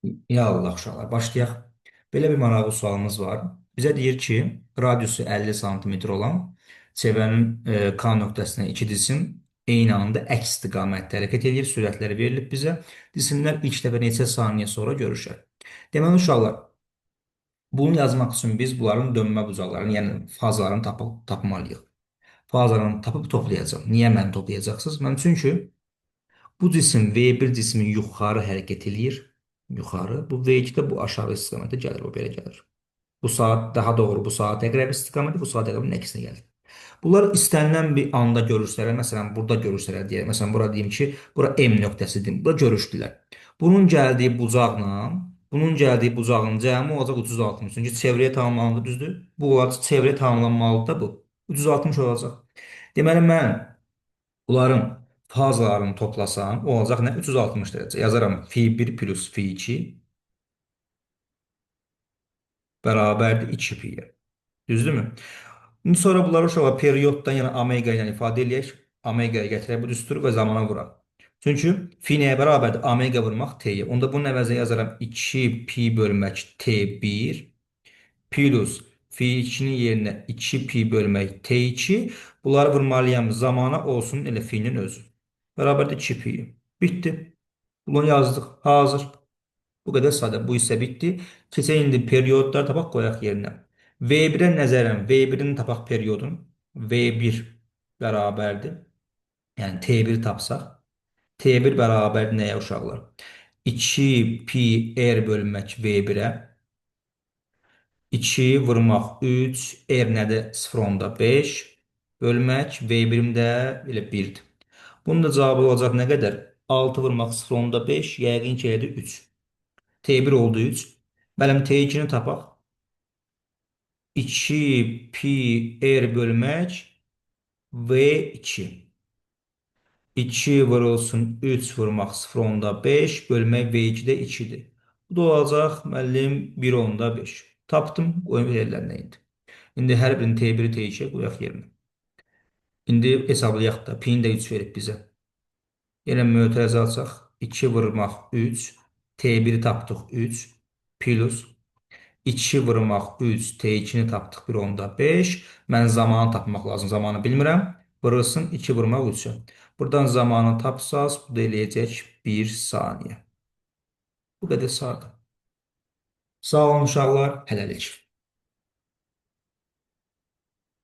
Ya Allah uşaqlar, başlayaq. Belə bir maraqlı sualımız var. Bizə deyir ki, radiusu 50 santimetr olan çevrənin K nöqtəsinə iki cisim eyni anda əks istiqamətdə hərəkət edir, sürətləri verilib bizə. Cisimlər ilk dəfə neçə saniyə sonra görüşər. Deməli uşaqlar, bunu yazmaq üçün biz bunların dönmə bucaqlarını, yəni fazalarını tapmalıyıq. Fazalarını tapıb toplayacağım. Niyə məni toplayacaqsınız? Çünki bu cisim V1 cismi yuxarı hərəkət eləyir. Yuxarı. Bu V2 də bu aşağı istiqamətə gəlir. O belə gəlir. Bu saat daha doğru bu saat əqrəb istiqaməti, bu saat əqrəbin əksinə gəlir. Bunlar istənilən bir anda görüşsələr, məsələn, burada görüşsələr deyək. Məsələn, bura deyim ki, bura M nöqtəsidir. Bura görüşdülər. Bunun gəldiyi bucaqla bunun gəldiyi bucağın cəmi olacaq 360. Çünki çevrəyə tamamlandı, düzdür? Bu olacaq çevrəyə tamamlanmalıdır da bu. 360 olacaq. Deməli mən bunların fazalarını toplasam, o olacaq nə? 360 dərəcə. Yazaram fi1 plus fi2 bərabərdir 2piyə. Düzdürmü? İndi sonra bunları uşaqlar perioddan, yəni omega ilə ifadə eləyək. Omega'ya gətirək bu düsturu və zamana vuraq. Çünki fi nəyə bərabərdir? Omega vurmaq t'yə. Onda bunun əvəzinə yazaram 2 pi bölmək t1 plus fi2-nin yerinə 2 pi bölmək t2. Bunları vurmalıyam zamana, olsun elə fi'nin özü. Bərabərdir 2 pi. Bitdi. Bunu yazdıq. Hazır. Bu qədər sadə. Bu hissə bitdi. Keçək indi periodlar tapaq qoyaq yerinə. V1-ə nəzərən V1-in tapaq periodun. V1 bərabərdir. Yəni T1 tapsaq. T1 bərabər nəyə uşaqlar? 2 pi r bölmək V1-ə. 2 vurmaq 3. R nədir? 0,5 bölmək V1-im də elə 1-dir. Bunun da cavabı olacaq nə qədər? 6 vurmaq 0,5 yəqin ki elədir 3. T1 oldu 3. Bələm T2-ni tapaq. 2 pi r bölmək V2. 2 vurulsun 3 vurmaq 0,5 bölmək V2-də 2-dir. Bu da olacaq müəllim 1,5. Tapdım. Qoyum yerlərinə indi. İndi hər birini T1-i T2-yə qoyaq yerinə. İndi hesablayaq da. Pi-ni də 3 verib bizə. Yenə mötərizə alsaq. 2 vurmaq 3. T1-i tapdıq 3. Plus 2 vurmaq 3. T2-ni tapdıq 1,5. Mən zamanı tapmaq lazım. Zamanı bilmirəm. Vurulsun 2 vurmaq 3-ə. Buradan zamanı tapsaz, bu da eləyəcək 1 saniyə. Bu qədər sadə. Sağ olun uşaqlar. Hələlik.